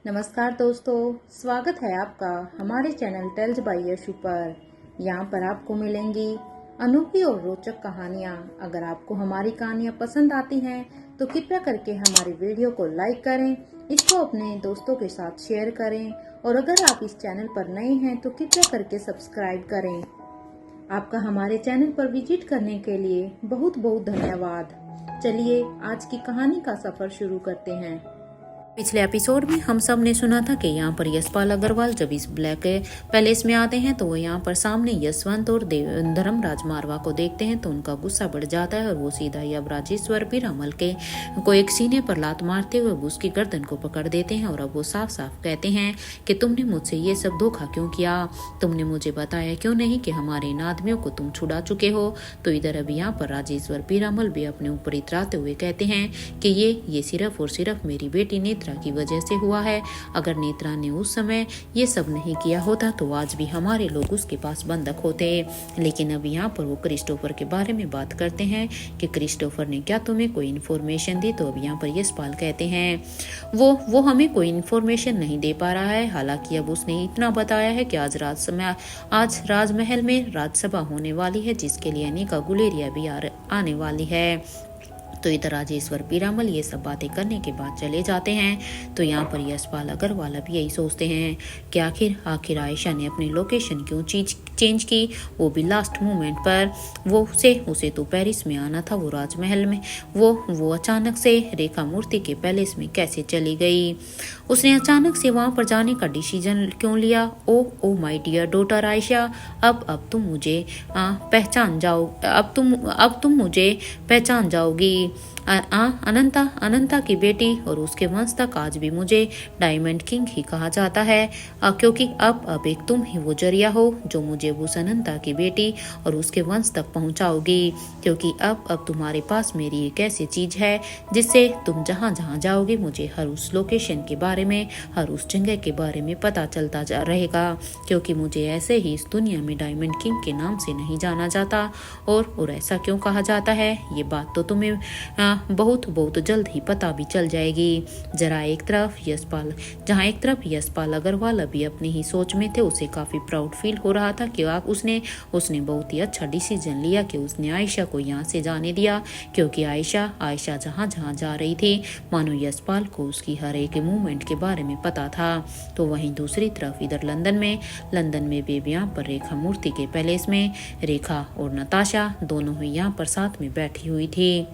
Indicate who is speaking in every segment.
Speaker 1: नमस्कार दोस्तों, स्वागत है आपका हमारे चैनल टेल्स बाय यशु पर। यहाँ पर आपको मिलेंगी अनोखी और रोचक कहानियाँ। अगर आपको हमारी कहानियाँ पसंद आती हैं तो कृपया करके हमारी वीडियो को लाइक करें, इसको अपने दोस्तों के साथ शेयर करें और अगर आप इस चैनल पर नए हैं तो कृपया करके सब्सक्राइब करें। आपका हमारे चैनल पर विजिट करने के लिए बहुत बहुत धन्यवाद। चलिए आज की कहानी का सफर शुरू करते हैं।
Speaker 2: पिछले एपिसोड में हम सब ने सुना था कि यहाँ पर यशपाल अग्रवाल जब इस ब्लैक पैलेस में आते हैं तो वो यहाँ पर सामने यशवंत और धर्मराज मारवा को देखते हैं तो उनका गुस्सा बढ़ जाता है और वो सीधा ही अब राजेश्वर पीरामल के को एक सीने पर लात मारते हुए उसकी गर्दन को पकड़ देते हैं और अब वो साफ साफ कहते हैं कि तुमने मुझसे ये सब धोखा क्यों किया, तुमने मुझे बताया क्यों नहीं कि हमारे इन आदमियों को तुम छुड़ा चुके हो। तो इधर अब यहाँ पर राजेश्वर पीरामल भी अपने ऊपर इतराते हुए कहते हैं कि ये सिर्फ और सिर्फ मेरी बेटी नेत्रा की वजह से हुआ है। अगर नेत्रा ने उस समय ये सब नहीं किया होता तो आज भी हमारे लोग उसके पास बंधक होते। लेकिन अब यहाँ पर वो क्रिस्टोफर के बारे में बात करते हैं कि क्रिस्टोफर ने क्या तुम्हें कोई इन्फॉर्मेशन दी। तो अब यहाँ पर यशपाल कहते हैं वो हमें कोई इन्फॉर्मेशन नहीं दे पा रहा है। हालांकि अब उसने इतना बताया है कि आज राजमहल में राजसभा होने वाली है जिसके लिए अनिका गुलेरिया भी आने वाली है। तो इधर राजेश्वर पीरामल ये सब बातें करने के बाद चले जाते हैं। तो यहाँ पर यशपाल अग्रवाल भी यही सोचते हैं कि आखिर आयशा ने अपनी लोकेशन क्यों चेंज की, वो भी लास्ट मोमेंट पर। उसे तो पेरिस में आना था, वो राजमहल में वो अचानक से रेखा मूर्ति के पैलेस में कैसे चली गई। उसने अचानक से वहां पर जाने का डिसीजन क्यों लिया। O my dear daughter Ayesha, अब तुम मुझे पहचान जाओ, अब तुम मुझे पहचान जाओगी। अनंता की बेटी और उसके वंश तक आज भी मुझे डायमंड किंग ही कहा जाता है, क्योंकि अब एक तुम ही वो जरिया हो जो मुझे उस अनंता की बेटी और उसके वंश तक पहुंचाओगी। क्योंकि अब तुम्हारे पास मेरी एक ऐसी चीज है जिससे तुम जहां जहां जाओगे मुझे हर उस लोकेशन के बारे में, हर उस जगह के बारे में पता चलता जा रहेगा। क्योंकि मुझे ऐसे ही इस दुनिया में डायमंड किंग के नाम से नहीं जाना जाता। और ऐसा क्यों कहा जाता है ये बात तो तुम्हें बहुत जल्द ही पता भी चल जाएगी। जहाँ एक तरफ यशपाल अग्रवाल अभी अपनी ही सोच में थे, उसे काफी प्राउड फील हो रहा था कि उसने बहुत ही अच्छा डिसीजन लिया कि उसने आयशा को यहाँ से जाने दिया। क्योंकि आयशा जहाँ जहाँ जा रही थी मानो यशपाल को उसकी हर एक मूवमेंट के बारे में पता था। तो वहीं दूसरी तरफ इधर लंदन में भी यहाँ पर रेखा मूर्ति के पैलेस में रेखा और नताशा दोनों ही यहाँ पर साथ में बैठी हुई थी।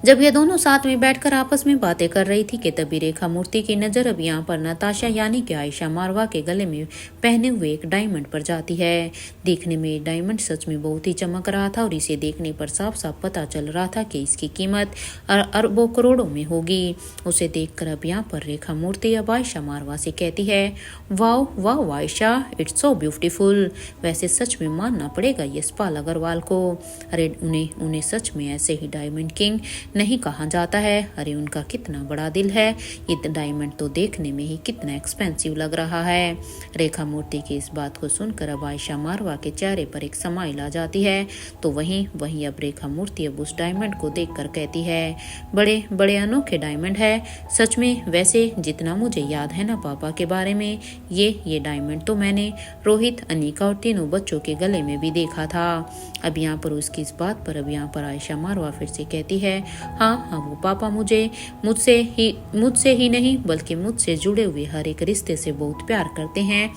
Speaker 2: जब ये दोनों साथ में बैठकर आपस में बातें कर रही थी कि तभी रेखा मूर्ति की नजर अब यहाँ पर नताशा यानी कि आयशा मारवा के गले में पहने हुए एक डायमंड पर जाती है। देखने में डायमंड सच में बहुत ही चमक रहा था और इसे देखने पर साफ साफ पता चल रहा था कि इसकी कीमत अरबों करोड़ों में होगी। उसे देखकर अब यहाँ पर रेखा मूर्ति अब आयशा मारवा से कहती है, वाह आयशा, इट्स सो ब्यूटीफुल। वैसे सच में मानना पड़ेगा यशपाल अग्रवाल को। अरे उन्हें सच में ऐसे ही डायमंड किंग नहीं कहा जाता है। अरे उनका कितना बड़ा दिल है। ये डायमंड तो देखने में ही कितना एक्सपेंसिव लग रहा है। रेखा मूर्ति की इस बात को सुनकर अब आयशा मारवा के चेहरे पर एक स्माइल आ जाती है। तो वहीं अब रेखा मूर्ति अब उस डायमंड को देखकर कहती है, बड़े बड़े अनोखे डायमंड है सच में। वैसे जितना मुझे याद है ना पापा के बारे में, ये डायमंड तो मैंने रोहित, अनिका और तीनों बच्चों के गले में भी देखा था। अब यहाँ पर उसकी इस बात पर अब यहाँ पर आयशा मारवा फिर से कहती है, हाँ वो पापा मुझसे ही नहीं बल्कि मुझसे जुड़े हुए हर एक रिश्ते से बहुत प्यार करते हैं,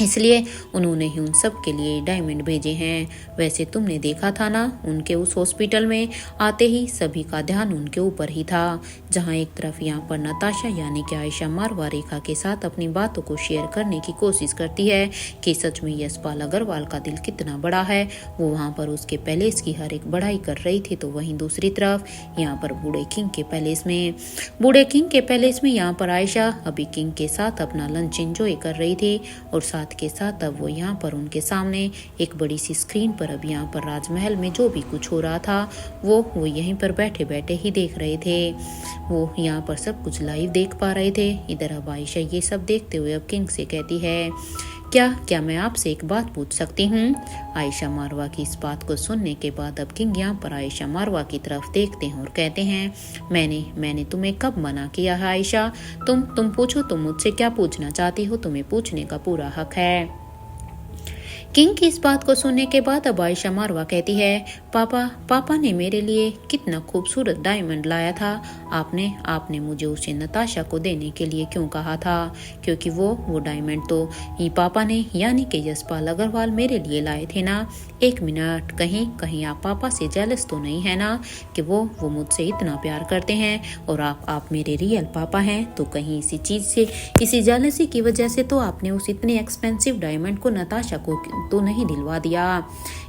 Speaker 2: इसलिए उन्होंने ही उन सब के लिए डायमंड भेजे हैं। वैसे तुमने देखा था ना, उनके उस हॉस्पिटल में आते ही सभी का ध्यान उनके ऊपर ही था। जहां एक तरफ यहाँ पर नताशा यानी कि आयशा मारवा रेखा के साथ अपनी बातों को शेयर करने की कोशिश करती है कि सच में यशपाल अग्रवाल का दिल कितना बड़ा है, वो वहाँ पर उसके पैलेस की हर एक बढ़ाई कर रही थी। तो वहीं दूसरी तरफ यहाँ पर बूढ़े किंग के पैलेस में यहाँ पर आयशा अभी किंग के साथ अपना लंच एंजॉय कर रही थी और साथ के साथ अब वो यहाँ पर उनके सामने एक बड़ी सी स्क्रीन पर अब यहाँ पर राजमहल में जो भी कुछ हो रहा था वो यहीं पर बैठे बैठे ही देख रहे थे। वो यहाँ पर सब कुछ लाइव देख पा रहे थे। इधर अब आयशा ये सब देखते हुए अब किंग से कहती है क्या क्या मैं आपसे एक बात पूछ सकती हूँ? आयशा मारवा की इस बात को सुनने के बाद अब किंग यहाँ पर आयशा मारवा की तरफ देखते हैं और कहते हैं, मैंने तुम्हें कब मना किया है आयशा? तुम पूछो, तुम मुझसे क्या पूछना चाहती हो, तुम्हें पूछने का पूरा हक है। किंग की इस बात को सुनने के बाद अब आयशा मारवा कहती है, पापा ने मेरे लिए कितना खूबसूरत डायमंड लाया था। आपने मुझे उसे नताशा को देने के लिए क्यों कहा था? क्योंकि वो डायमंड तो ही पापा ने यानी कि यशपाल अग्रवाल मेरे लिए लाए थे ना। एक मिनट, कहीं आप पापा से जेलस तो नहीं है ना कि वो मुझसे इतना प्यार करते हैं और आप मेरे रियल पापा हैं? तो कहीं इसी जेलसी की वजह से तो आपने उस इतने एक्सपेंसिव डायमंड को नताशा को तो नहीं दिलवा दिया।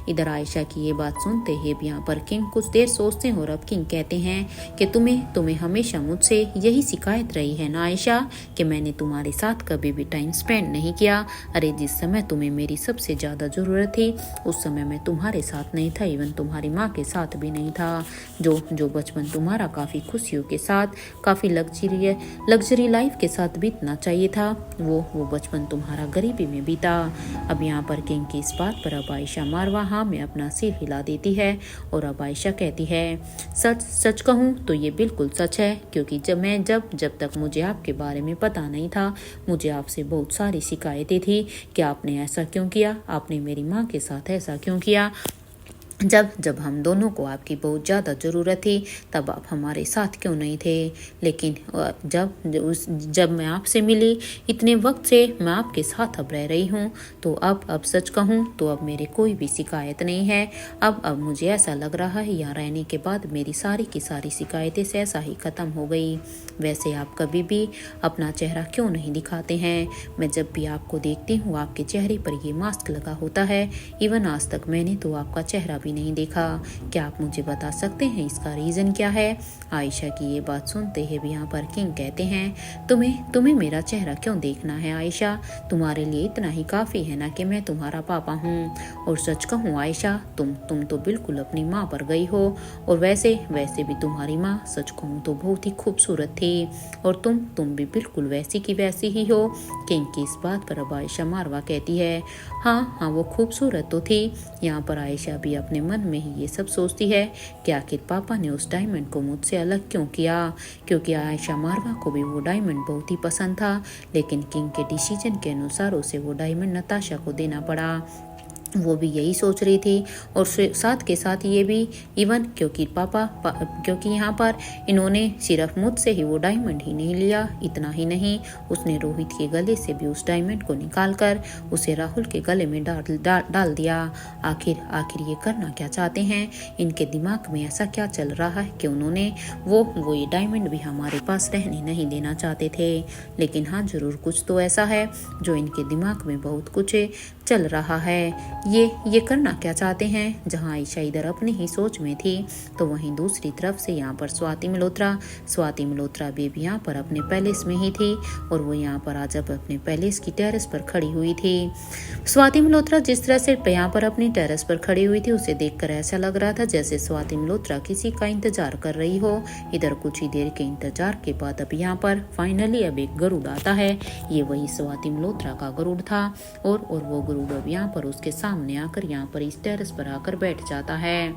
Speaker 2: इधर आयशा की ये बात सुनते ही यहाँ पर किंग कुछ देर सोचते हैं और अब किंग कहते हैं कि तुम्हें हमेशा मुझसे यही शिकायत रही है ना आयशा कि मैंने तुम्हारे साथ कभी भी टाइम स्पेंड नहीं किया। अरे जिस समय तुम्हें मेरी सबसे ज़्यादा ज़रूरत थी उस समय मैं तुम्हारे साथ नहीं था, इवन तुम्हारी माँ के साथ भी नहीं था। जो बचपन तुम्हारा काफ़ी खुशियों के साथ, काफ़ी लग्जरी लाइफ के साथ बीतना चाहिए था, वो बचपन तुम्हारा गरीबी में बीता। अब यहाँ पर किंग की इस बात पर अब आयशा मारवा हाँ में अपना सिर हिला देती है और अब आयशा कहती है, सच कहूँ तो ये बिल्कुल सच है, क्योंकि जब तक मुझे आपके बारे में पता नहीं था मुझे आपसे बहुत सारी शिकायतें थी कि आपने ऐसा क्यों किया, आपने मेरी माँ के साथ ऐसा क्यों किया। जब हम दोनों को आपकी बहुत ज़्यादा ज़रूरत थी तब आप हमारे साथ क्यों नहीं थे। लेकिन जब मैं आपसे मिली, इतने वक्त से मैं आपके साथ अब रह रही हूँ, तो अब सच कहूँ तो अब मेरे कोई भी शिकायत नहीं है। अब मुझे ऐसा लग रहा है यहाँ रहने के बाद मेरी सारी की सारी शिकायतें से ऐसा ही ख़त्म हो गई। वैसे आप कभी भी अपना चेहरा क्यों नहीं दिखाते हैं? मैं जब भी आपको देखती हूँ आपके चेहरे पर ये मास्क लगा होता है। इवन आज तक मैंने तो आपका चेहरा भी नहीं देखा। क्या आप मुझे बता सकते हैं इसका रीज़न क्या है? आयशा की ये बात सुनते ही भी यहाँ पर किंग कहते हैं, तुम्हें मेरा चेहरा क्यों देखना है आयशा? तुम्हारे लिए इतना ही काफ़ी है ना कि मैं तुम्हारा पापा हूँ। और सच कहूँ आयशा, तुम तो बिल्कुल अपनी माँ पर गई हो। और वैसे भी तुम्हारी माँ सच कहूँ तो बहुत ही खूबसूरत थी और तुम भी बिल्कुल वैसी की वैसी ही हो। किंग की इस बात पर अब आयशा मारवा कहती है, हाँ वो खूबसूरत तो थी। यहाँ पर आयशा भी अपने मन में ही ये सब सोचती है कि आखिर पापा ने उस डायमंड को मुझसे अलग क्यों किया, क्योंकि आयशा मारवा को भी वो डायमंड बहुत ही पसंद था। लेकिन किंग के डिसीजन के अनुसार उसे वो डायमंड नताशा को देना पड़ा। वो भी यही सोच रही थी और साथ के साथ ये भी इवन क्योंकि यहाँ पर इन्होंने सिर्फ मुझसे ही वो डायमंड ही नहीं लिया, इतना ही नहीं उसने रोहित के गले से भी उस डायमंड को निकालकर उसे राहुल के गले में डाल दिया। आखिर ये करना क्या चाहते हैं? इनके दिमाग में ऐसा क्या चल रहा है कि उन्होंने वो ये डायमंड भी हमारे पास रहने नहीं देना चाहते थे। लेकिन हाँ, जरूर कुछ तो ऐसा है जो इनके दिमाग में बहुत कुछ चल रहा है। ये करना क्या चाहते हैं? जहां आयशा इधर अपनी ही सोच में थी तो वहीं दूसरी तरफ से यहाँ पर स्वाति मल्होत्रा भी यहाँ पर अपने पैलेस में ही थी और वो यहाँ पर आज अपने पैलेस की टेरेस पर खड़ी हुई थी। स्वाति मल्होत्रा जिस तरह से यहाँ पर अपनी टेरेस पर खड़ी हुई थी उसे देखकर ऐसा लग रहा था जैसे स्वाति मल्होत्रा किसी का इंतजार कर रही हो। इधर कुछ ही देर के इंतजार के बाद अब यहाँ पर फाइनली अब एक गरुड़ आता है। ये वही स्वाति मल्होत्रा का गरुड़ था और वो गरुड़ अब यहाँ पर उसके सामने आकर यहाँ पर इस टेरेस पर आकर बैठ जाता है।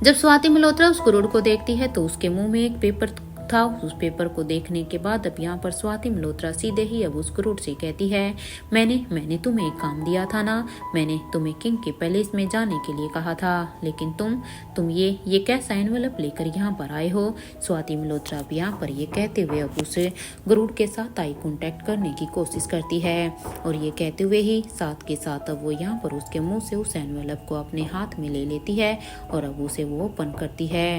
Speaker 2: जब स्वाति मल्होत्रा उस गरुड़ को देखती है तो उसके मुंह में एक पेपर था। उस पेपर को देखने के बाद अब यहाँ पर स्वाति मल्होत्रा सीधे ही अब उस गरुड़ से कहती है, मैंने तुम्हें एक काम दिया था ना, मैंने तुम्हें किंग के पैलेस में जाने के लिए कहा था, लेकिन तुम ये कैसा एनवेलप लेकर यहाँ पर आए हो? स्वाति मल्होत्रा अब यहाँ पर ये कहते हुए अब उसे गरुड़ के साथ आई कॉन्टेक्ट करने की कोशिश करती है और ये कहते हुए ही साथ के साथ अब वो यहाँ पर उसके मुंह से उस एनवेलप को अपने हाथ में ले लेती है और अब उसे वो ओपन करती है।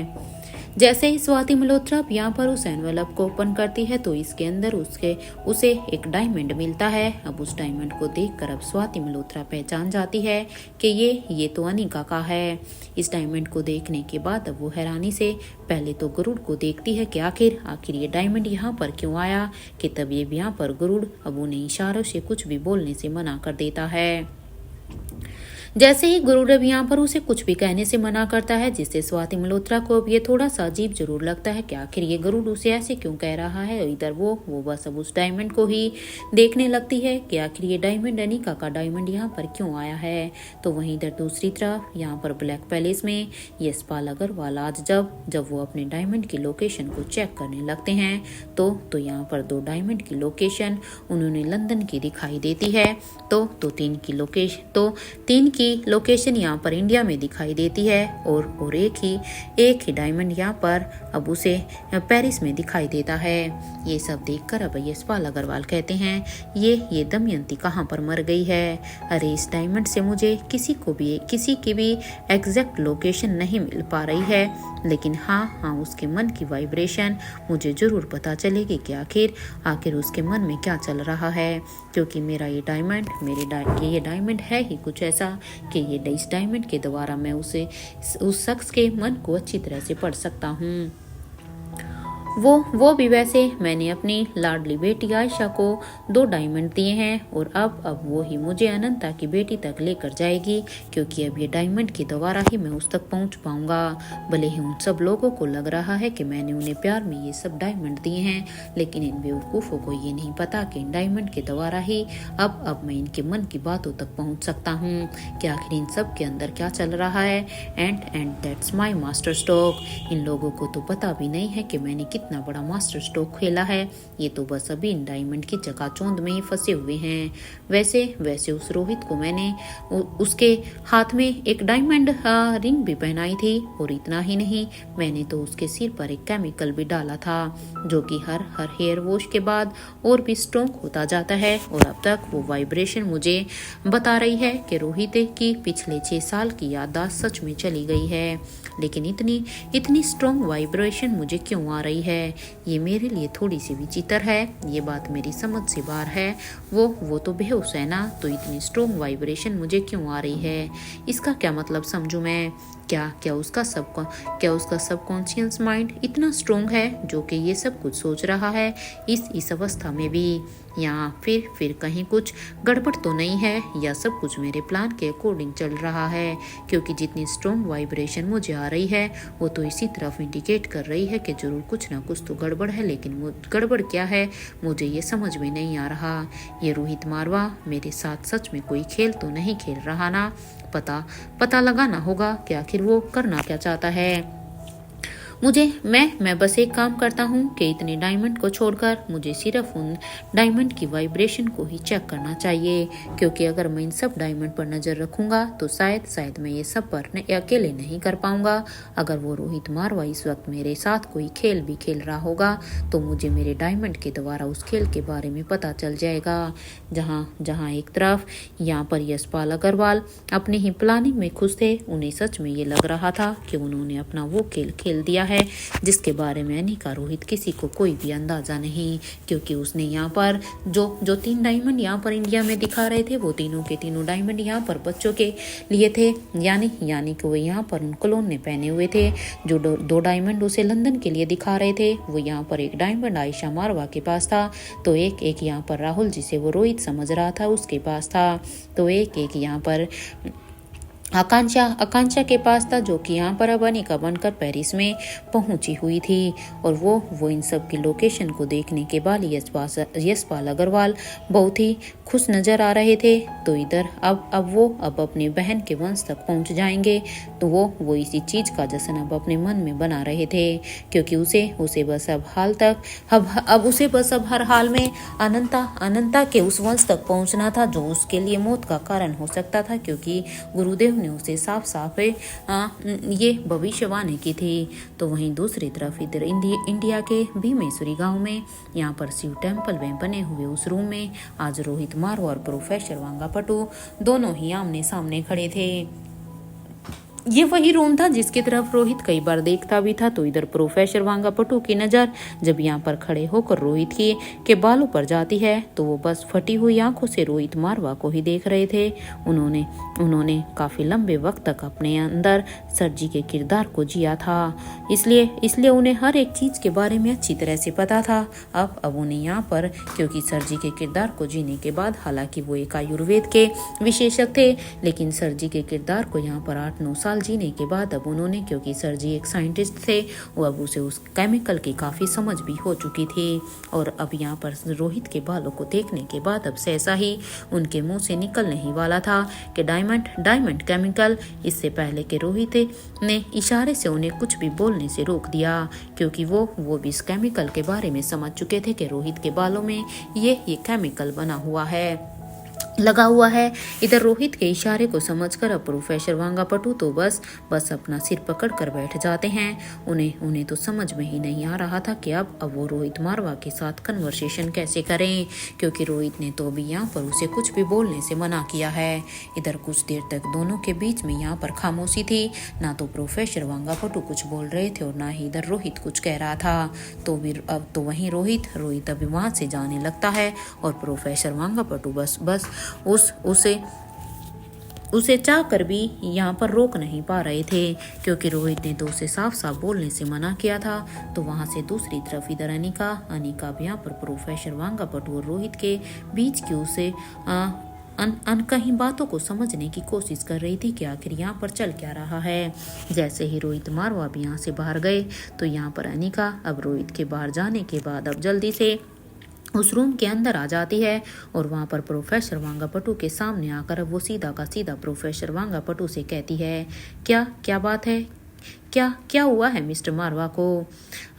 Speaker 2: जैसे ही स्वाति मल्होत्रा यहाँ पर उस एनवेलप को ओपन करती है तो इसके अंदर उसे एक डायमंड मिलता है। अब उस डायमंड को देखकर अब स्वाति मल्होत्रा पहचान जाती है कि ये तो अनिका का है। इस डायमंड को देखने के बाद अब वो हैरानी से पहले तो गरुड़ को देखती है कि आखिर ये डायमंड यहाँ पर क्यों आया, कि तब ये यहाँ पर गरुड़ अब उन्हें इशारों से कुछ भी बोलने से मना कर देता है। जैसे ही गुरुदेव यहाँ पर उसे कुछ भी कहने से मना करता है, जिससे स्वाति मल्होत्रा को अब ये थोड़ा सा अजीब जरूर लगता है कि आखिर ये गरुड़ उसे ऐसे क्यों कह रहा है। और इधर वो बस अब उस डायमंड को ही देखने लगती है कि आखिर ये डायमंड अनिका का डायमंड यहाँ पर क्यों आया है। तो वहीं इधर दूसरी तरफ यहाँ पर ब्लैक पैलेस में यशपाल अग्रवाल आज जब वो अपने डायमंड की लोकेशन को चेक करने लगते हैं तो यहाँ पर 2 डायमंड की लोकेशन उन्होंने लंदन की दिखाई देती है। तो 3 की लोकेशन यहाँ पर इंडिया में दिखाई देती है और एक ही डायमंड यहाँ पर अब उसे पेरिस में दिखाई देता है। ये सब देखकर अब यशपाल अग्रवाल कहते हैं ये दमयंती कहाँ पर मर गई है। अरे इस डायमंड से मुझे किसी की भी एग्जैक्ट लोकेशन नहीं मिल पा रही है, लेकिन हाँ उसके मन की वाइब्रेशन मुझे जरूर पता चलेगी कि आखिर उसके मन में क्या चल रहा है। क्योंकि मेरा ये डायमंड ये डायमंड है ही कुछ ऐसा कि इस डायमंड के द्वारा मैं उस शख्स के मन को अच्छी तरह से पढ़ सकता हूँ। वो भी वैसे मैंने अपनी लाडली बेटी आयशा को 2 डायमंड दिए हैं और अब वो ही मुझे अनंता की बेटी तक लेकर जाएगी, क्योंकि अब ये डायमंड के द्वारा ही मैं उस तक पहुंच पाऊंगा। भले ही उन सब लोगों को लग रहा है कि मैंने उन्हें प्यार में ये सब डायमंड दिए हैं, लेकिन इन बेवकूफ़ों को ये नहीं पता कि इन डायमंड के द्वारा ही अब मैं इनके मन की बातों तक पहुँच सकता हूँ कि आखिर इन सब के अंदर क्या चल रहा है। And that's my master stroke. इन लोगों को तो पता भी नहीं है कि मैंने कितना बड़ा मास्टर स्ट्रोक खेला है। ये तो बस अभी इन डायमंड की चकाचौंध में ही फंसे हुए हैं। वैसे उस रोहित को मैंने उसके हाथ में एक डायमंड रिंग भी पहनाई थी, और इतना ही नहीं, मैंने तो उसके सिर पर एक केमिकल भी डाला था जो कि हर हेयर वॉश के बाद और भी स्ट्रॉन्ग होता जाता है। और अब तक वो वाइब्रेशन मुझे बता रही है कि रोहित की पिछले 6 साल की याददाश्त सच में चली गई है। लेकिन इतनी स्ट्रॉन्ग वाइब्रेशन मुझे क्यों आ रही है, ये मेरे लिए थोड़ी सी विचित्र है। ये बात मेरी समझ से बाहर है। वो तो बेहोश है ना, तो इतनी स्ट्रॉन्ग वाइब्रेशन मुझे क्यों आ रही है, इसका क्या मतलब समझूं मैं। क्या उसका सबकॉन्शियस माइंड इतना स्ट्रॉन्ग है जो कि ये सब कुछ सोच रहा है इस अवस्था में भी। यहाँ फिर कहीं कुछ गड़बड़ तो नहीं है, या सब कुछ मेरे प्लान के अकॉर्डिंग चल रहा है। क्योंकि जितनी स्ट्रॉन्ग वाइब्रेशन मुझे आ रही है वो तो इसी तरफ इंडिकेट कर रही है कि जरूर कुछ ना कुछ तो गड़बड़ है, लेकिन गड़बड़ क्या है मुझे ये समझ में नहीं आ रहा। ये रोहित मारवा मेरे साथ सच में कोई खेल तो नहीं खेल रहा ना। पता लगाना होगा कि आखिर वो करना क्या चाहता है। मैं बस एक काम करता हूँ कि इतने डायमंड को छोड़कर मुझे सिर्फ उन डायमंड की वाइब्रेशन को ही चेक करना चाहिए। क्योंकि अगर मैं इन सब डायमंड पर नजर रखूंगा तो शायद मैं ये सब पर अकेले नहीं कर पाऊंगा। अगर वो रोहित मारवा इस वक्त मेरे साथ कोई खेल भी खेल रहा होगा तो मुझे मेरे डायमंड के द्वारा उस खेल के बारे में पता चल जाएगा। जहाँ एक तरफ यहाँ पर यशपाल अग्रवाल अपनी ही प्लानिंग में खुश थे, उन्हें सच में ये लग रहा था कि उन्होंने अपना वो खेल खेल दिया है जिसके बारे में अनिका रोहित किसी को कोई भी अंदाजा नहीं। क्योंकि उसने यहाँ पर जो 3 डायमंड यहाँ पर इंडिया में दिखा रहे थे वो तीनों के तीनों डायमंड यहाँ पर बच्चों के लिए थे, यानी कि वो यहाँ पर उन क्लोन ने पहने हुए थे। जो 2 डायमंड उसे लंदन के लिए दिखा रहे थे वो यहाँ पर एक डायमंड आयशा मारवा के पास था, तो एक यहाँ पर राहुल जिसे वो रोहित समझ रहा था उसके पास था, तो एक यहाँ पर आकांक्षा के पास था, जो कि यहाँ पर अब अनिका बनकर पेरिस में पहुंची हुई थी। और वो इन सब की लोकेशन को देखने के बाद यशपाल अग्रवाल बहुत ही खुश नजर आ रहे थे। तो इधर अब वो अपनी बहन के वंश तक पहुंच जाएंगे, तो वो इसी चीज का जश्न अब अपने मन में बना रहे थे। क्योंकि उसे बस अब हर हाल में अनंता के उस वंश तक पहुंचना था जो उसके लिए मौत का कारण हो सकता था। क्योंकि गुरुदेव ने उसे साफ ये भविष्यवाणी की थी। तो वहीं दूसरी तरफ इधर इंडिया के भीमेश्वरी गांव में यहाँ पर शिव टेम्पल में बने हुए उस रूम में आज रोहित मारवा और प्रोफेसर वांगापटू दोनों ही आमने सामने खड़े थे। ये वही रूम था जिसकी तरफ रोहित कई बार देखता भी था। तो इधर प्रोफेसर वांगापटू की नज़र जब यहाँ पर खड़े होकर रोहित के बालों पर जाती है तो वो बस फटी हुई आंखों से रोहित मारवा को ही देख रहे थे। उन्होंने काफ़ी लंबे वक्त तक अपने अंदर सर जी के किरदार को जिया था, इसलिए उन्हें हर एक चीज़ के बारे में अच्छी तरह से पता था। अब उन्हें यहाँ पर, क्योंकि सर जी के किरदार को जीने के बाद, हालांकि वो एक आयुर्वेद के विशेषज्ञ थे, लेकिन सर जी के किरदार को यहाँ पर 8-9 साल जीने के बाद अब उन्होंने, क्योंकि सर जी एक साइंटिस्ट थे, वो अब उसे उस केमिकल की काफ़ी समझ भी हो चुकी थी। और अब यहाँ पर रोहित के बालों को देखने के बाद अब सहसा ही उनके मुंह से निकलने ही वाला था कि डायमंड केमिकल। इससे पहले कि रोहित ने इशारे से उन्हें कुछ भी बोलने से रोक दिया, क्योंकि वो भी इस केमिकल के बारे में समझ चुके थे कि रोहित के बालों में ये केमिकल लगा हुआ है। इधर रोहित के इशारे को समझकर अब प्रोफेसर वांगापटू तो बस अपना सिर पकड़कर बैठ जाते हैं। उन्हें तो समझ में ही नहीं आ रहा था कि अब वो रोहित मारवा के साथ कन्वर्सेशन कैसे करें, क्योंकि रोहित ने तो अभी यहाँ पर उसे कुछ भी बोलने से मना किया है। इधर कुछ देर तक दोनों के बीच में यहाँ पर खामोशी थी, ना तो प्रोफेसर वांगापटू कुछ बोल रहे थे और ना ही इधर रोहित कुछ कह रहा था। तो वहीं रोहित अभी वहाँ से जाने लगता है और प्रोफेसर वांगापटू बस उसे चाह कर भी यहाँ पर रोक नहीं पा रहे थे, क्योंकि रोहित ने तो उसे साफ साफ बोलने से मना किया था। तो वहाँ से दूसरी तरफ इधर अनिका भी यहाँ पर प्रोफेसर वांगापटू और रोहित के बीच की उसे कहीं बातों को समझने की कोशिश कर रही थी कि आखिर यहाँ पर चल क्या रहा है। जैसे ही रोहित मारवा भी यहाँ से बाहर गए तो यहाँ पर अनिका अब रोहित के बाहर जाने के बाद अब जल्दी से उस रूम के अंदर आ जाती है और वहाँ पर प्रोफेसर वांगापटू के सामने आकर अब वो सीधा का सीधा प्रोफेसर वांगापटू से कहती है, क्या बात है, क्या हुआ है मिस्टर मारवा को।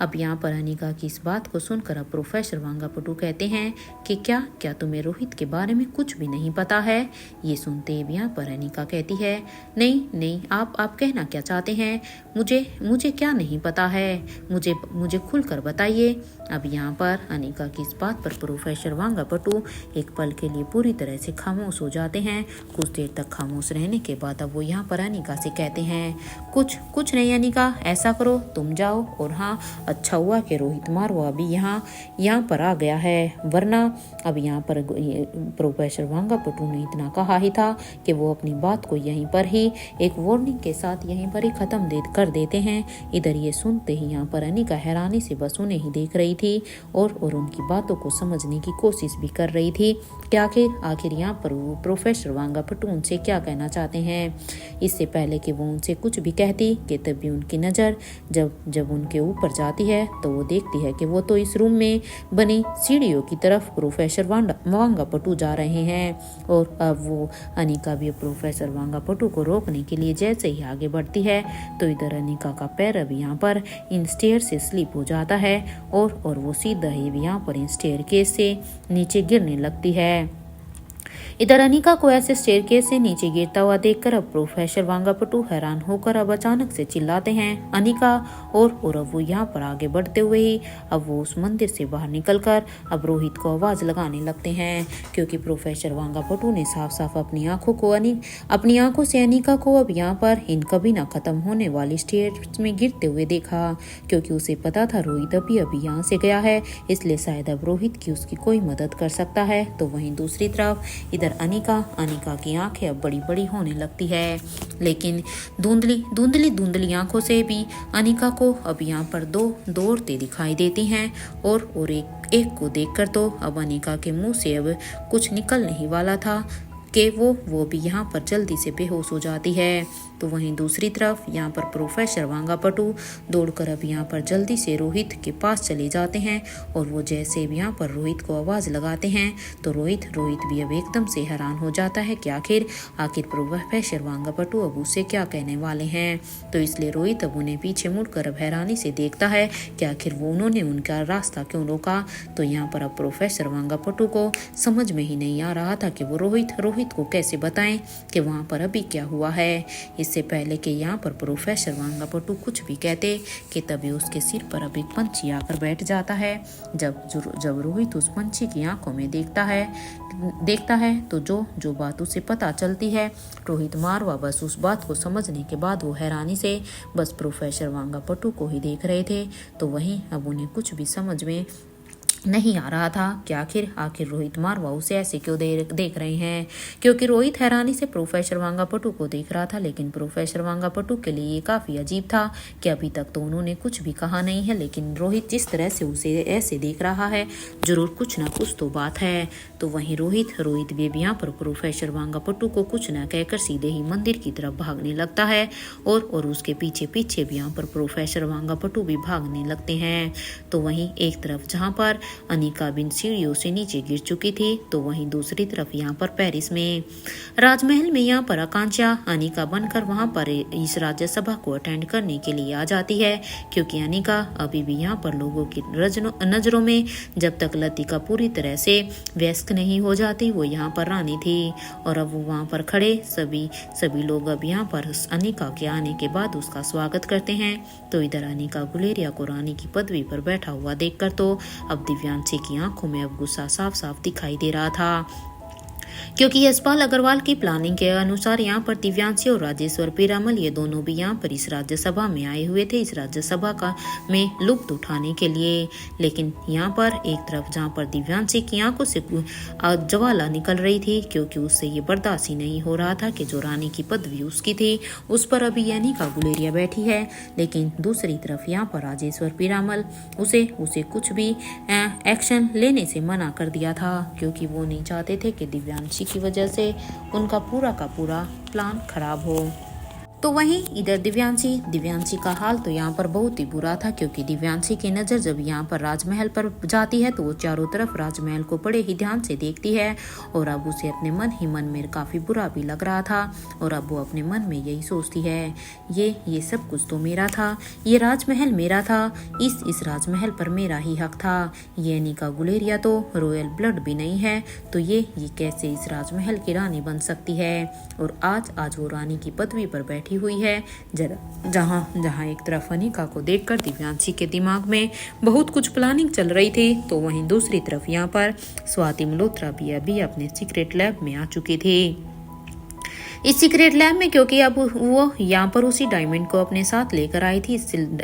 Speaker 2: अब यहाँ पर अनिका की इस बात को सुनकर अब प्रोफेसर वांगापटू कहते हैं कि क्या तुम्हें रोहित के बारे में कुछ भी नहीं पता है। ये सुनते ही यहाँ पर अनिका कहती है, नहीं आप कहना क्या चाहते हैं, मुझे क्या नहीं पता है, मुझे खुलकर बताइए। अब यहाँ पर अनिका की इस बात पर प्रोफेसर वांगापटू एक पल के लिए पूरी तरह से खामोश हो जाते हैं। कुछ देर तक खामोश रहने के बाद अब वो यहाँ पर अनिका से कहते हैं, कुछ नहीं अनिका, ऐसा करो तुम जाओ, और हाँ अच्छा हुआ कि रोहित मारवा अभी यहाँ पर आ गया है, वरना अब यहाँ पर प्रोफेसर वांगापटू ने इतना कहा ही था कि वो अपनी बात को यहीं पर ही एक वार्निंग के साथ यहीं पर ही खत्म कर देते हैं। इधर ये सुनते ही यहाँ पर अनिका हैरानी से बस उन्हें ही देख रही थी और उनकी बातों को समझने की कोशिश भी कर रही थी कि आखिर यहाँ पर वो प्रोफेसर वांगापटू उनसे क्या कहना चाहते हैं। इससे पहले कि वो उनसे कुछ भी कहती कि तभी उनकी नज़र जब उनके ऊपर जाती है तो वो देखती है कि वो तो इस रूम में बनी सीढ़ियों की तरफ प्रोफेसर वांगापटू जा रहे हैं। और अब वो अनिका भी प्रोफेसर वांगापटू को रोकने के लिए जैसे ही आगे बढ़ती है तो इधर अनिका का पैर अब यहाँ पर इन स्टेयर से स्लिप हो जाता है और वो सीधा ही यहाँ पर इन स्टेयर केस से नीचे गिरने लगती है। इधर अनिका को ऐसे स्टेयरकेस से नीचे गिरता हुआ देखकर अब प्रोफेसर वांगापटू हैरान होकर अब अचानक से चिल्लाते हैं अनिका, और अब वो यहाँ पर आगे बढ़ते हुए ही अब वो उस मंदिर से बाहर निकलकर अब रोहित को आवाज लगाने लगते हैं, क्योंकि प्रोफेसर वांगापटू ने साफ साफ अपनी आंखों से अनिका को अब यहाँ पर इन कभी ना खत्म होने वाली स्टेयर्स में गिरते हुए देखा, क्योंकि उसे पता था रोहित अभी यहाँ से गया है, इसलिए शायद अब रोहित की उसकी कोई मदद कर सकता है। तो वहीं दूसरी तरफ इधर अनिका की आंखें अब बड़ी बड़ी होने लगती है, लेकिन धुंधली आंखों से भी अनिका को अब यहाँ पर दो औरतें दिखाई देती हैं और एक को देखकर तो अब अनिका के मुंह से अब कुछ निकलने ही वाला था कि वो भी यहाँ पर जल्दी से बेहोश हो जाती है। तो वहीं दूसरी तरफ यहाँ पर प्रोफेसर वांगापटू दौड़कर अब यहाँ पर जल्दी से रोहित के पास चले जाते हैं और वो जैसे भी यहाँ पर रोहित को आवाज़ लगाते हैं तो रोहित भी अब एकदम से हैरान हो जाता है कि आखिर प्रोफेसर वांगापटू अब उसे क्या कहने वाले हैं। तो इसलिए रोहित अब उन्हें पीछे मुड़कर अब हैरानी से देखता है कि आखिर उन्होंने उनका रास्ता क्यों रोका। तो यहाँ पर अब प्रोफेसर वांगापटू को समझ में ही नहीं आ रहा था कि वो रोहित को कैसे बताएं कि वहाँ पर अभी क्या हुआ है। इससे पहले कि यहाँ पर प्रोफेसर वांगापट्टू कुछ भी कहते कि तभी उसके सिर पर अब एक पंछी आकर बैठ जाता है। जब रोहित उस पंछी की आंखों में देखता है तो जो बात उसे पता चलती है, रोहित मारवा बस उस बात को समझने के बाद वो हैरानी से बस प्रोफेसर वांगापट्टू को ही देख रहे थे। तो वहीं अब उन्हें कुछ भी समझ में नहीं आ रहा था कि आखिर रोहित मारवा उसे ऐसे क्यों देख रहे हैं, क्योंकि रोहित हैरानी से प्रोफेसर वांगापट्टू को देख रहा था। लेकिन प्रोफेसर वांगापट्टू के लिए ये काफ़ी अजीब था कि अभी तक तो उन्होंने कुछ भी कहा नहीं है, लेकिन रोहित जिस तरह से उसे ऐसे देख रहा है जरूर कुछ ना कुछ तो बात है। तो वहीं रोहित भी यहाँ पर प्रोफेसर वांगापट्टू को कुछ न कहकर सीधे ही मंदिर की तरफ भागने लगता है और उसके पीछे पीछे भी यहाँ पर प्रोफेसर वांगापट्टू भी भागने लगते हैं। तो वहीं एक तरफ जहाँ पर अनिका बिन सीढ़ियों से नीचे गिर चुकी थी, तो वहीं दूसरी तरफ यहाँ पर पेरिस में राजमहल में यहाँ पर आकांक्षा अनिका बनकर वहाँ पर इस राज्यसभा को अटेंड करने के लिए आ जाती है, क्योंकि अनिका अभी भी यहाँ पर लोगों की नजरों में जब तक लतिका पूरी तरह से वयस्क नहीं हो जाती वो यहाँ पर रानी थी। और अब वो वहाँ पर खड़े सभी लोग अब यहाँ पर अनिका के आने के बाद उसका स्वागत करते हैं। तो इधर अनिका गुलेरिया को रानी की पदवी पर बैठा हुआ देखकर तो अब दिव्यांशी की आंखों में अब गुस्सा साफ साफ दिखाई दे रहा था, क्योंकि यशपाल अग्रवाल की प्लानिंग के अनुसार यहाँ पर दिव्यांशी और राजेश्वर पीरामल ये दोनों भी यहाँ पर इस राज्यसभा में आए हुए थे, इस राज्यसभा का में लुत्फ उठाने के लिए। लेकिन यहाँ पर एक तरफ जहाँ पर दिव्यांशी की आंखों से ज्वाला निकल रही थी, क्योंकि उससे ये बर्दाश्त ही नहीं हो रहा था कि जो रानी की पदवी उसकी थी उस पर अभी अनिका गुलेरिया बैठी है। लेकिन दूसरी तरफ यहाँ पर राजेश्वर पीरामल उसे कुछ भी एक्शन लेने से मना कर दिया था, क्योंकि वो नहीं चाहते थे कि दिव्यांशी की वजह से उनका पूरा का पूरा प्लान खराब हो। तो वहीं इधर दिव्यांशी का हाल तो यहाँ पर बहुत ही बुरा था, क्योंकि दिव्यांशी की नज़र जब यहाँ पर राजमहल पर जाती है तो वो चारों तरफ राजमहल को बड़े ही ध्यान से देखती है। और अब उसे अपने मन ही मन में काफ़ी बुरा भी लग रहा था, और अब वो अपने मन में यही सोचती है ये सब कुछ तो मेरा था, ये राजमहल मेरा था, इस राजमहल पर मेरा ही हक था। ये अनिका गुलेरिया तो रॉयल ब्लड भी नहीं है, तो ये कैसे इस राजमहल की रानी बन सकती है। और आज वो रानी की पदवी पर बैठी हुई है, जहाँ एक तरफ अनिका को देखकर दिव्यांशी के दिमाग में बहुत कुछ प्लानिंग चल रही थी, तो वहीं दूसरी तरफ यहाँ पर स्वाति मल्होत्रा भी अभी अपने सीक्रेट लैब में आ चुकी थी। इस सीक्रेट लैब में, क्योंकि अब वो यहाँ पर उसी डायमंड को अपने साथ लेकर आई थी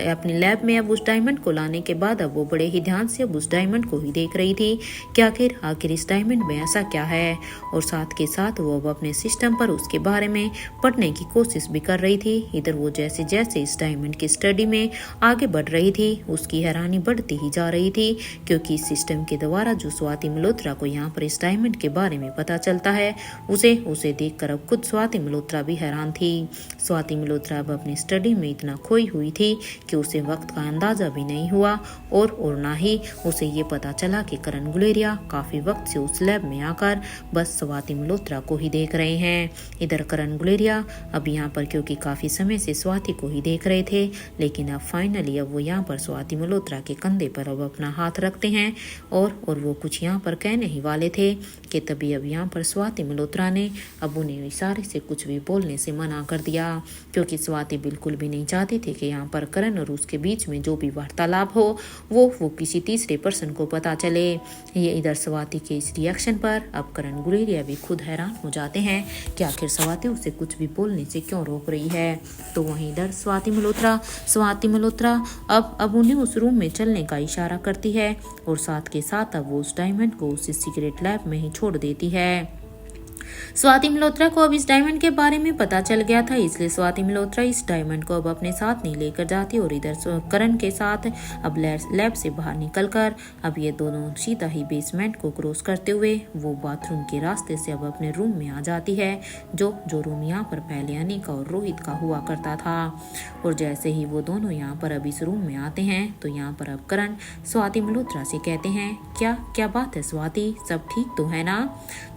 Speaker 2: अपने लैब में। अब उस डायमंड को लाने के बाद अब वो बड़े ही ध्यान से अब उस डायमंड को ही देख रही थी कि आखिर इस डायमंड में ऐसा क्या है। और साथ के साथ वो अब अपने सिस्टम पर उसके बारे में पढ़ने की कोशिश भी कर रही थी। इधर वो जैसे जैसे इस डायमंड की स्टडी में आगे बढ़ रही थी, उसकी हैरानी बढ़ती ही जा रही थी, क्योंकि इस सिस्टम के द्वारा जो स्वाति मल्होत्रा को यहाँ पर इस डायमंड के बारे में पता चलता है, उसे देखकर अब खुद स्वाति मल्होत्रा भी हैरान थी। स्वाति मल्होत्रा अब अपनी स्टडी में इतना खोई हुई थी कि उसे वक्त का अंदाजा भी नहीं हुआ, और ना ही उसे ये पता चला कि करण गुलेरिया काफी वक्त से उस लैब में आकर बस स्वाति मल्होत्रा को ही देख रहे हैं। इधर करण गुलेरिया अब यहाँ पर क्योंकि काफी समय से स्वाति को ही देख रहे थे, लेकिन अब फाइनली अब वो यहाँ पर स्वाति मल्होत्रा के कंधे पर अब अपना हाथ रखते हैं, और वो कुछ यहाँ पर कहने ही वाले थे कि तभी अब यहाँ पर स्वाति मल्होत्रा ने अब उन्हें इशारे से कुछ भी बोलने से मना कर दिया, क्योंकि स्वाति बिल्कुल भी नहीं चाहती थी कि यहाँ पर करण और उसके बीच में जो भी वार्तालाप हो वो किसी तीसरे पर्सन को पता चले। ये इधर स्वाति के इस रिएक्शन पर अब करण गुलेरिया भी खुद हैरान हो जाते हैं कि आखिर स्वाति उसे कुछ भी बोलने से क्यों रोक रही है। तो वहीं इधर स्वाति मल्होत्रा अब उन्हें उस रूम में चलने का इशारा करती है, और साथ के साथ अब वो उस डायमंड को उस सीक्रेट लैब में ही छोड़ देती है। स्वाति मल्होत्रा को अब इस डायमंड के बारे में पता चल गया था, इसलिए स्वाति मल्होत्रा इस डायमंड को अब अपने साथ नहीं लेकर जाती, और इधर करण के साथ अब लैब से बाहर निकलकर अब ये दोनों सीधा ही बेसमेंट को क्रॉस करते हुए वो बाथरूम के रास्ते से अब अपने रूम में आ जाती है, जो रूम यहाँ पर पहले अनिका और रोहित का हुआ करता था। और जैसे ही वो दोनों यहाँ पर अब इस रूम में आते हैं, तो यहाँ पर अब करण स्वाति मल्होत्रा से कहते हैं, क्या बात है स्वाति, सब ठीक तो है ना,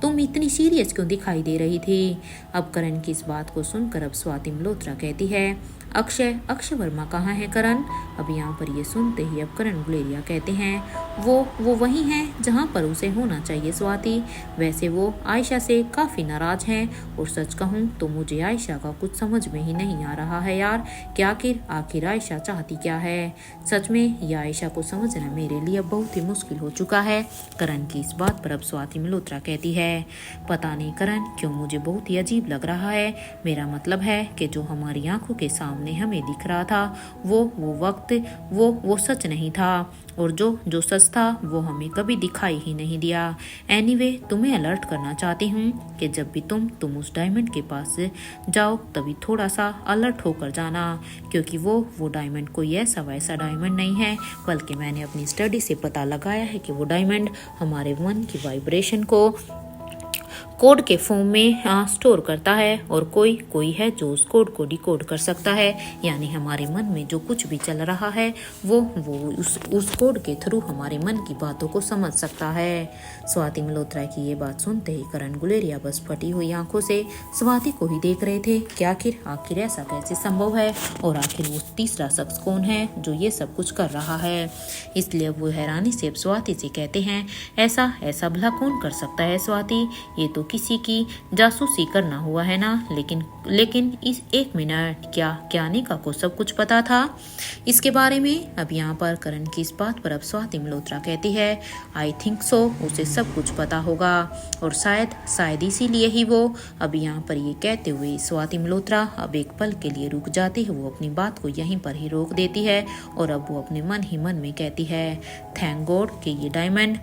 Speaker 2: तुम इतनी सीरियस क्यों दिखाई दे रही थी। अब करण की इस बात को सुनकर अब स्वाति मल्होत्रा कहती है, अक्षय वर्मा कहाँ है करण। अब यहाँ पर ये सुनते ही अब करण गुलेरिया कहते हैं, वो वही हैं जहाँ पर उसे होना चाहिए स्वाति। वैसे वो आयशा से काफ़ी नाराज़ हैं और सच कहूँ तो मुझे आयशा का कुछ समझ में ही नहीं आ रहा है यार कि आखिर आयशा चाहती क्या है। सच में यह आयशा को समझना मेरे लिए अब बहुत ही मुश्किल हो चुका है। करण की इस बात पर अब स्वाति मल्होत्रा कहती है, पता नहीं करण क्यों मुझे बहुत ही अजीब लग रहा है। मेरा मतलब है कि जो हमारी आंखों के सामने हमें दिख रहा था वो वक्त वो सच नहीं था, और जो सच था वो हमें कभी दिखाई ही नहीं दिया। एनीवे तुम्हें अलर्ट करना चाहती हूँ कि जब भी तुम उस डायमंड के पास जाओ तभी थोड़ा सा अलर्ट होकर जाना, क्योंकि वो डायमंड कोई ऐसा वैसा डायमंड नहीं है, बल्कि मैंने अपनी स्टडी से पता लगाया है कि वो डायमंड हमारे मन की वाइब्रेशन को कोड के फॉर्म में स्टोर करता है, और कोई है जो उस कोड को डिकोड कर सकता है। यानी हमारे मन में जो कुछ भी चल रहा है वो उस कोड के थ्रू हमारे मन की बातों को समझ सकता है। स्वाति मल्होत्रा की ये बात सुनते ही करण गुलेरिया बस फटी हुई आंखों से स्वाति को ही देख रहे थे कि आखिर ऐसा कैसे संभव है, और आखिर वो तीसरा शख्स कौन है जो ये सब कुछ कर रहा है। इसलिए वो हैरानी से अब स्वाति से कहते हैं, ऐसा भला कौन कर सकता है स्वाति, ये तो किसी की जासूसी करना हुआ है ना। लेकिन इस एक मिनट, क्या अनिका को सब कुछ पता था इसके बारे में? अब यहाँ पर करण की इस बात पर अब स्वाति मल्होत्रा कहती है, आई थिंक सो, उसे सब कुछ पता होगा, और शायद इसीलिए ही वो अब यहाँ पर ये कहते हुए स्वाति मल्होत्रा अब एक पल के लिए रुक जाती है। वो अपनी बात को यहीं पर ही रोक देती है और अब वो अपने मन ही मन में कहती है, थैंक गॉड कि ये डायमंड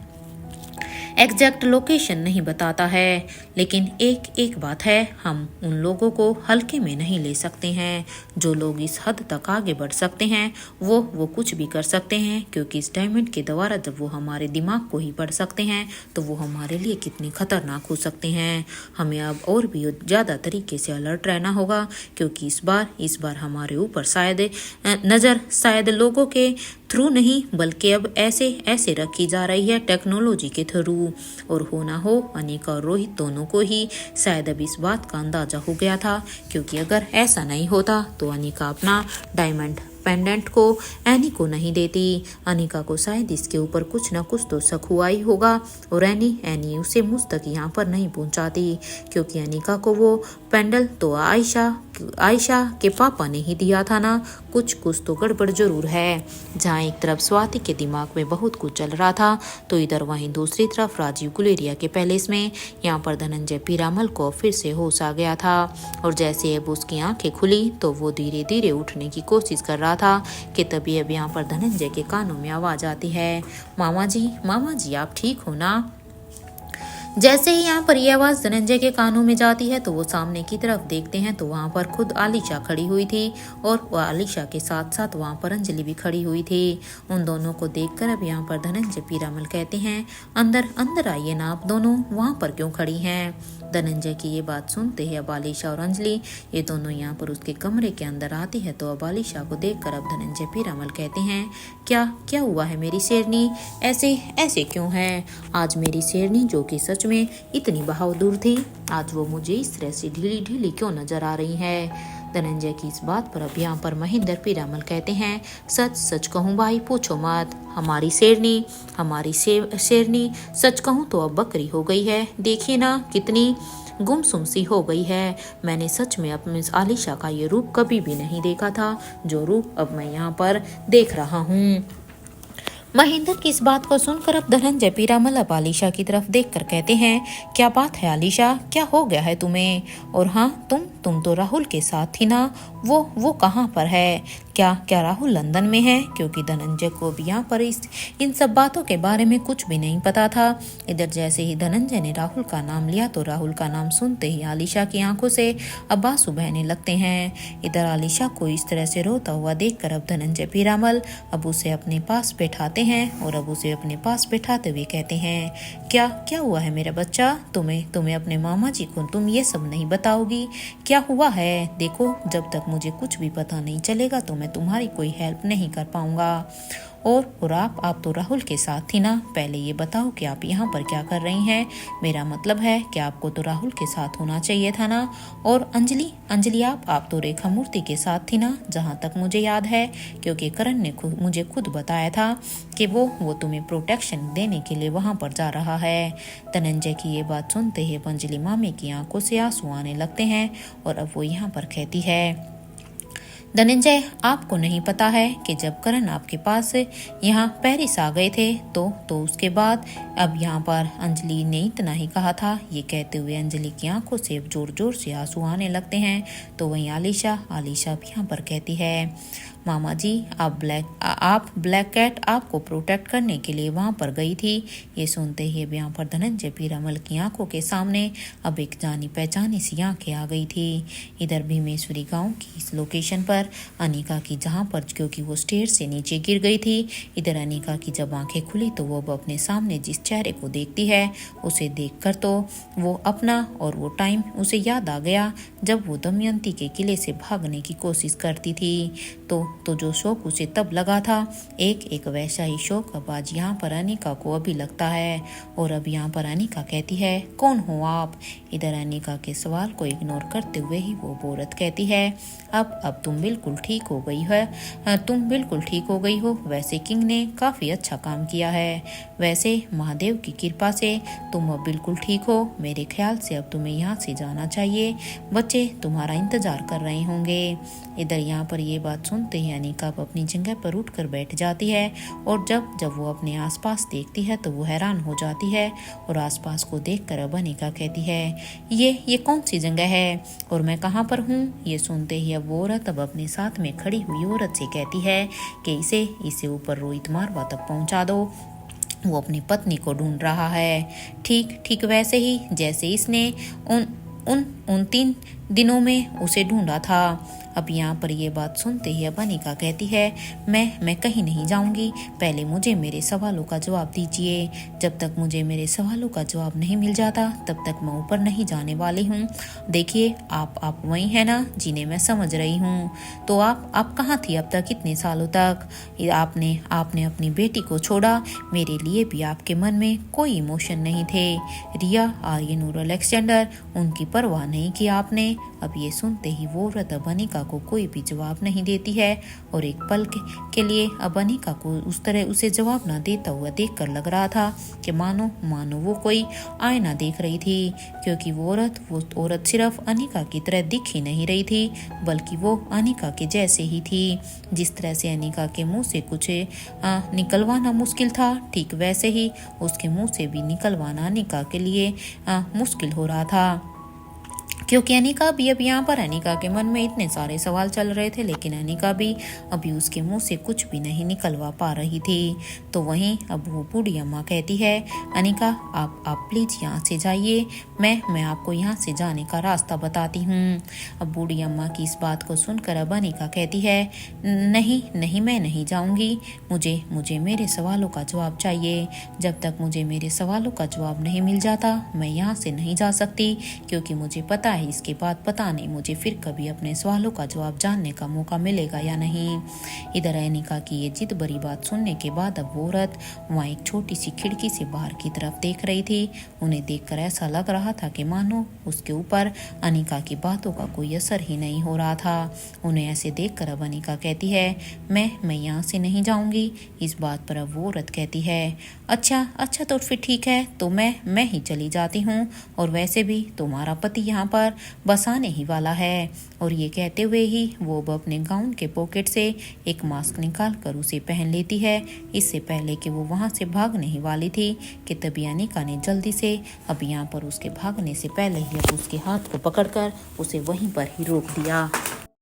Speaker 2: एग्जैक्ट लोकेशन नहीं बताता है, लेकिन एक बात है, हम उन लोगों को हल्के में नहीं ले सकते हैं। जो लोग इस हद तक आगे बढ़ सकते हैं वो कुछ भी कर सकते हैं, क्योंकि इस डायमंड के द्वारा जब वो हमारे दिमाग को ही पढ़ सकते हैं तो वो हमारे लिए कितने खतरनाक हो सकते हैं। हमें अब और भी ज़्यादा तरीके से अलर्ट रहना होगा, क्योंकि इस बार हमारे ऊपर नज़र शायद लोगों के थ्रू नहीं बल्कि अब ऐसे रखी जा रही है टेक्नोलॉजी के थ्रू। और हो ना हो अनिका और रोहित दोनों को ही शायद अब इस बात का अंदाजा हो गया था, क्योंकि अगर ऐसा नहीं होता तो अनिका अपना डायमंड पेंडेंट को एनी को नहीं देती। अनिका को शायद इसके ऊपर कुछ ना कुछ तो शक हुआ ही होगा, और एनी उसे मुझ तक यहाँ पर नहीं पहुँचाती, क्योंकि अनिका को वो पेंडल तो आयशा के पापा ने ही दिया था ना। कुछ तो गड़बड़ जरूर है। जहाँ एक तरफ स्वाति के दिमाग में बहुत कुछ चल रहा था तो इधर वहीं दूसरी तरफ राजीव गुलेरिया के पैलेस में यहाँ पर धनंजय पीरामल को फिर से होश आ गया था, और जैसे अब उसकी आंखें खुली तो वो धीरे धीरे उठने की कोशिश कर रहा था कि तभी अब यहाँ पर धनंजय के कानों में आवाज आती है, मामा जी आप ठीक हो ना। जैसे ही यहाँ पर यह आवाज़ धनंजय के कानों में जाती है तो वो सामने की तरफ देखते हैं तो वहाँ पर खुद आलिशा खड़ी हुई थी, और वह आलिशा के साथ साथ वहाँ पर अंजलि भी खड़ी हुई थी। उन दोनों को देखकर अब यहाँ पर धनंजय पीरामल कहते हैं, अंदर आइए ना, आप दोनों वहाँ पर क्यों खड़ी हैं। धनंजय की ये बात सुनते ही अब आलिशा और अंजलि ये दोनों यहाँ पर उसके कमरे के अंदर आती है, तो अब आलिशा को देखकर अब धनंजय पीरामल कहते हैं, क्या हुआ है मेरी शेरनी, ऐसे क्यों है। आज मेरी शेरनी जो कि सच में इतनी बहादुर थी, आज वो मुझे इस तरह से ढीली ढीली क्यों नजर आ रही है। धनंजय की इस बात पर अब यहाँ पर महेंद्र पीरामल कहते हैं, सच कहूँ भाई पूछो मत, हमारी शेरनी सच कहूँ तो अब बकरी हो गई है। देखिए ना कितनी गुमसुम सी हो गई है। मैंने सच में अपने आलिशा का ये रूप कभी भी नहीं देखा था, जो रूप अब मैं यहाँ पर देख रहा हूँ। महेंद्र की इस बात को सुनकर अब धनंजय पीरामल अब आलिशा की तरफ देखकर कहते हैं, क्या बात है आलिशा, क्या हो गया है तुम्हें। और हाँ तुम तो राहुल के साथ थी ना, वो कहाँ पर है। क्या राहुल लंदन में है, क्योंकि धनंजय को भी यहाँ पर इन सब बातों के बारे में कुछ भी नहीं पता था। इधर जैसे ही धनंजय ने राहुल का नाम लिया तो राहुल का नाम सुनते ही आलिशा की आंखों से अब आंसू बहने लगते हैं। इधर आलिशा को इस तरह से रोता हुआ देखकर अब धनंजय पीरामल अब उसे अपने पास बैठाते हैं, और अब उसे अपने पास बैठाते हुए कहते हैं, क्या हुआ है मेरा बच्चा, तुम्हें अपने मामा जी को तुम ये सब नहीं बताओगी, क्या हुआ है। देखो जब तक मुझे कुछ भी पता नहीं चलेगा तो मैं तुम्हारी कोई हेल्प नहीं कर पाऊंगा। और आप तो राहुल के साथ थी ना, पहले ये बताओ कि आप यहाँ पर क्या कर रही हैं। मेरा मतलब है कि आपको तो राहुल के साथ होना चाहिए था ना। और अंजलि अंजलि आप तो रेखा मूर्ति के साथ थी ना, जहाँ तक मुझे याद है, क्योंकि करण ने मुझे खुद बताया था कि वो तुम्हें प्रोटेक्शन देने के लिए वहाँ पर जा रहा है। धनंजय की ये बात सुनते ही अंजलि मामी की आंखों से आंसू आने लगते हैं और अब वो यहाँ पर कहती है, धनंजय आपको नहीं पता है कि जब करण आपके पास यहाँ पेरिस आ गए थे तो उसके बाद अब यहाँ पर अंजलि ने इतना ही कहा था। ये कहते हुए अंजलि की आंखों से जोर जोर से आंसू आने लगते हैं। तो वहीं आलिशा भी यहाँ पर कहती है, मामा जी आप ब्लैक कैट आपको प्रोटेक्ट करने के लिए वहाँ पर गई थी। ये सुनते ही अब यहाँ पर धनंजय पीरामल की आंखों के सामने अब एक जानी पहचानी सी आंखें आ गई थी। इधर भीमेश्वरी गांव की इस लोकेशन पर अनिका की, जहाँ पर क्योंकि वो स्टेयर से नीचे गिर गई थी, इधर अनिका की जब आंखें खुली तो वो अब अपने सामने जिस चेहरे को देखती है उसे देखकर तो वो अपना और वो टाइम उसे याद आ गया जब वो दमयंती के किले से भागने की कोशिश करती थी। तो जो शौक उसे तब लगा था, एक वैसा ही शौक अब आज यहाँ पर अनिका को अभी लगता है। और अब यहाँ पर अनिका कहती है, कौन हो आप। इधर अनिका के सवाल को इग्नोर करते हुए ही वो औरत कहती है, अब तुम बिल्कुल ठीक हो गई है, तुम बिल्कुल ठीक हो गई हो। वैसे किंग ने काफ़ी अच्छा काम किया है, वैसे महादेव की कृपा से तुम अब बिल्कुल ठीक हो। मेरे ख्याल से अब तुम्हें यहाँ से जाना चाहिए, बच्चे तुम्हारा इंतजार कर रहे होंगे। इधर यहाँ पर ये बात सुनते ही अनिका अपनी जगह पर उठकर बैठ जाती है और जब वो अपने आसपास देखती है तो वो हैरान हो जाती है और आसपास को देखकर अब अनिका कहती है, ये कौन सी जगह है और मैं कहाँ पर हूँ। ये सुनते ही अब वो औरत अब अपने साथ में खड़ी हुई औरत से कहती है कि इसे ऊपर रोहित मारवा तक पहुँचा दो, वो अपनी पत्नी को ढूंढ रहा है। ठीक वैसे ही जैसे इसने उन 3 दिनों में उसे ढूंढा था। अब यहाँ पर ये बात सुनते ही अब अनिका कहती है, मैं कहीं नहीं जाऊंगी, पहले मुझे मेरे सवालों का जवाब दीजिए। जब तक मुझे मेरे सवालों का जवाब नहीं मिल जाता तब तक मैं ऊपर नहीं जाने वाली हूँ। देखिए आप वही है ना जिन्हें मैं समझ रही हूँ। तो आप कहाँ थी अब तक इतने सालों तक। आपने अपनी बेटी को छोड़ा, मेरे लिए भी आपके मन में कोई इमोशन नहीं थे। रिया, आर्यन और अलेक्जेंडर, उनकी परवाह नहीं की आपने। अब ये सुनते ही वो औरत अब अनिका को कोई भी जवाब नहीं देती है और एक पल के लिए अब अनिका को उस तरह उसे जवाब ना देता हुआ देखकर लग रहा था कि मानो वो कोई आईना देख रही थी, क्योंकि वो औरत सिर्फ अनिका की तरह दिख ही नहीं रही थी बल्कि वो अनिका के जैसे ही थी। जिस तरह से अनिका के मुंह से कुछ निकलवाना मुश्किल था, ठीक वैसे ही उसके मुंह से भी निकलवाना अनिका के लिए मुश्किल हो रहा था, क्योंकि अनिका भी अब यहाँ पर अनिका के मन में इतने सारे सवाल चल रहे थे, लेकिन अनिका भी अभी उसके मुंह से कुछ भी नहीं निकलवा पा रही थी। तो वहीं अब वो बूढ़ी अम्मा कहती है, अनिका आप प्लीज यहाँ से जाइए, मैं आपको यहाँ से जाने का रास्ता बताती हूँ। अब बूढ़ी अम्मा की इस बात को सुनकर अब अनिका कहती है, नहीं मैं नहीं जाऊँगी, मुझे मेरे सवालों का जवाब चाहिए। जब तक मुझे मेरे सवालों का जवाब नहीं मिल जाता मैं यहाँ से नहीं जा सकती, क्योंकि मुझे पता है इसके बाद पता नहीं मुझे फिर कभी अपने सवालों का जवाब जानने का मौका मिलेगा या नहीं। इधर अनिका की ये जिद भरी बात सुनने के बाद अब वो औरत वहाँ एक छोटी सी खिड़की से बाहर की तरफ देख रही थी। उन्हें देखकर ऐसा लग रहा था कि मानो उसके ऊपर अनिका की बातों का कोई असर ही नहीं हो रहा था। उन्हें ऐसे देखकर अब अनिका कहती है, मैं यहाँ से नहीं जाऊंगी। इस बात पर अब वो औरत कहती है, अच्छा तो फिर ठीक है, तो मैं ही चली जाती हूँ, और वैसे भी तुम्हारा पति यहाँ पर बसाने ही वाला है। और ये कहते हुए ही वो अपने गाउन के पॉकेट से एक मास्क निकाल कर उसे पहन लेती है। इससे पहले कि वो वहाँ से भागने ही वाली थी कि तभी अनिका ने जल्दी से अब यहाँ पर उसके भागने से पहले ही अब उसके हाथ को पकड़कर उसे वहीं पर ही रोक दिया।